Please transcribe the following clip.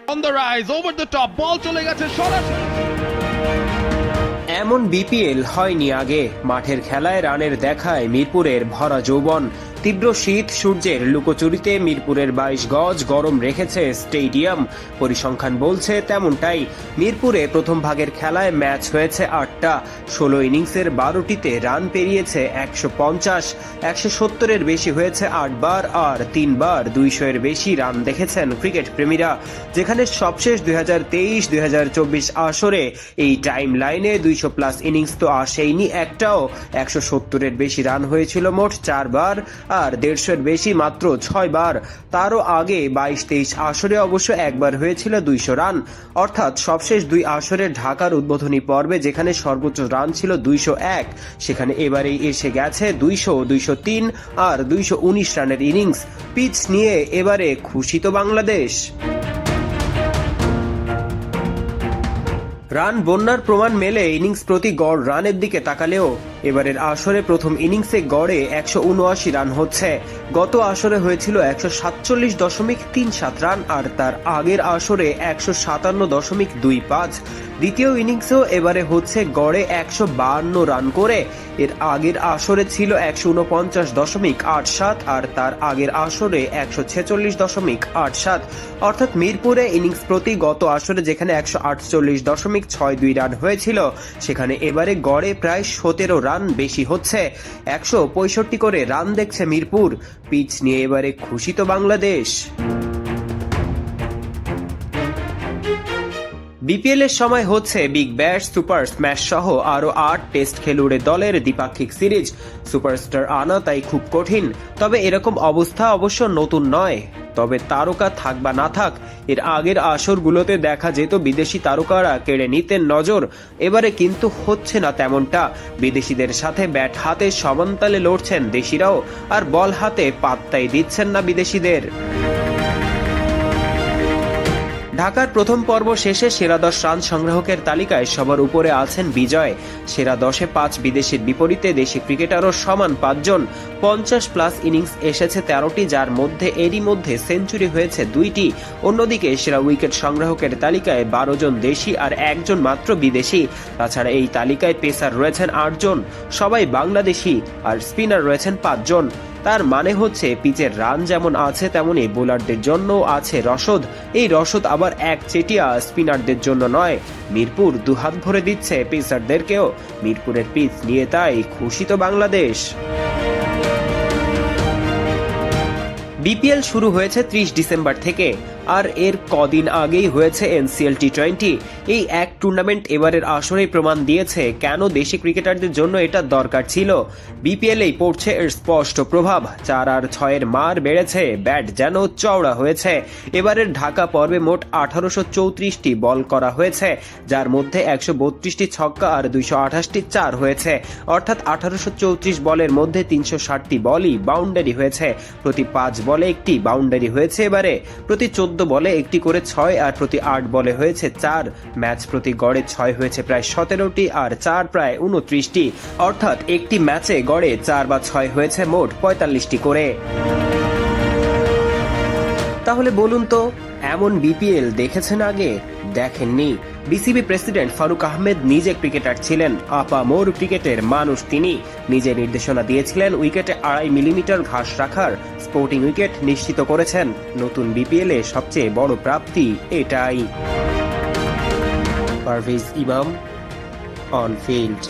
On the rise, over the top, বল চলে গেছে সরাসরি। এমন বিপিএল হয়নি আগে। মাঠের খেলায় রানের দেখায় মিরপুরের ভরা যৌবন। তীব্র শীত সূর্যের লুকোচুরিতে মিরপুরের 22 গজ গরম রেখেছে স্টেডিয়াম। পরিসংখ্যান বলছে তেমনটাই। মিরপুরে প্রথম ভাগের খেলায় ম্যাচ হয়েছে 8টা। 16 ইনিংসের 12টিতে রান পেরিয়েছে 150। 170-এর বেশি হয়েছে 8 বার, আর 3 বার 200-এর বেশি রান দেখেছেন ক্রিকেট প্রেমীরা। যেখানে সবশেষ 2023-2024 আসরে এই টাইম লাইনে 200+ ইনিংস তো আসেইনি একটাও। 170-এর বেশি রান হয়েছিল মোট 4 বার, আর 150-এর বেশি মাত্র 6 বার। তারও আগে 22-23 আসরে অবশ্য একবার হয়েছিল 200 রান। অর্থাৎ সবশেষ 2 আসরে ঢাকার উদ্বোধনী পর্বে যেখানে সর্বোচ্চ রান ছিল 201, সেখানে এবারেই এসে গেছে 200, 203 আর 219 রানের ইনিংস। পিচ নিয়ে এবারে খুশি তো বাংলাদেশ। রান বন্যার প্রমাণ মেলে ইনিংস প্রতি গড় রানের দিকে তাকালেও। এবারের আসরে প্রথম ইনিংসে গড়ে 179 রান হচ্ছে। গত আসরে হয়েছিল 147.37 রান, আর তার আগের আসরে 157.25। দ্বিতীয় ইনিংসেও এবারে হচ্ছে গড়ে 152 রান করে। এর আগের আসরে ছিল 149.87, আর তার আগের আসরে 146.87। অর্থাৎ মিরপুরে ইনিংস প্রতি গত আসরে যেখানে 148.62 রান হয়েছিল, সেখানে এবারে গড়ে প্রায় 17 রান বেশি হচ্ছে। 165 করে রান দেখছে মিরপুর। পিচ নিয়ে এবারে খুশি তো বাংলাদেশ। বিপিএল এর সময় হচ্ছে বিগ ব্যাশ, সুপার স্ম্যাশ সহ আরো 8 টেস্ট খেলুড়ে দলের দ্বিপাক্ষিক সিরিজ। সুপারস্টার আনা তাই খুব কঠিন। তবে এরকম অবস্থা অবশ্য নতুন নয়। তবে তারকা থাক বা না থাক, এর আগের আসরগুলোতে দেখা যেত বিদেশি তারকারা কেড়ে নিতেন নজর। এবারে কিন্তু হচ্ছে না তেমনটা। বিদেশিদের সাথে ব্যাট হাতে সমানতালে লড়ছেন দেশিরাও, আর বল হাতে পাত্তাই দিচ্ছেন না বিদেশিদের। ঢাকার প্রথম পর্ব শেষে সেরা 10 রান সংগ্রাহকের তালিকায় সবার উপরে আছেন বিজয়। সেরা 10-এ 5 বিদেশির বিপরীতে দেশি ক্রিকেটারও সমান 5 জন। 50+ ইনিংস এসেছে 13টি, যার মধ্যে এরই মধ্যে সেঞ্চুরি হয়েছে 2টি। অন্যদিকে সেরা উইকেট সংগ্রাহকের তালিকায় 12 জন দেশি আর 1 জন মাত্র বিদেশি। তাছাড়া এই তালিকায় পেসার রয়েছেন 8 জন, সবাই বাংলাদেশি, আর স্পিনার রয়েছেন 5 জন। তার মানে হচ্ছে পিচের রান যেমন আছে তেমনি বোলারদের জন্য আছে রসদ। এই রসদ আবার একচেটিয়া স্পিনারদের জন্য নয়। মিরপুর দুহাত ভরে দিচ্ছে পেসারদেরকেও। মিরপুরের পিচ নিয়ে তাই খুশি তো বাংলাদেশ। বিপিএল শুরু হয়েছে 30 ডিসেম্বর থেকে, আর এর কদিন আগেই হয়েছে এনসিএল টি20। এই এক টুর্নামেন্ট এবারের আসরেই প্রমাণ দিয়েছে কেন দেশি ক্রিকেটারদের জন্য এটা দরকার ছিল। বিপিএল-এই পড়ছে এর স্পষ্ট প্রভাব। 4 আর 6-এর মার বেড়েছে, ব্যাট যেন চওড়া হয়েছে। এবারের ঢাকা পর্বে মোট 1834টি বল করা হয়েছে, যার মধ্যে 132টি ছক্কা আর 228টি 4 হয়েছে। অর্থাৎ 1834 বলের মধ্যে 360টি বলই বাউন্ডারি হয়েছে। প্রতি 5 বলে একটি বাউন্ডারি হয়েছে এবারে। প্রতি 14 বলে একটি করে 6, আর প্রতি 8 বলে হয়েছে 4। ম্যাচ প্রতি গড়ে 6 হয়েছে প্রায় 17টি, আর 4 প্রায় 29টি। অর্থাৎ একটি ম্যাচে গড়ে 4 বা 6 হয়েছে মোট 45টি করে। তাহলে বলুন তো, এমন বিপিএল দেখেছেন আগে? দেখেননি। বিসিবি প্রেসিডেন্ট ফারুক আহমেদ নিজে ক্রিকেটার ছিলেন, আপামোর ক্রিকেটের মানুষ তিনি। নিজে নির্দেশনা দিয়েছিলেন উইকেটে 2.5 মিলিমিটার ঘাস রাখার। স্পোর্টিং উইকেট নিশ্চিত করেছেন। নতুন বিপিএল-এ সবচেয়ে বড় প্রাপ্তি এটাই। পারভেজ ইমাম, অন ফিল্ড।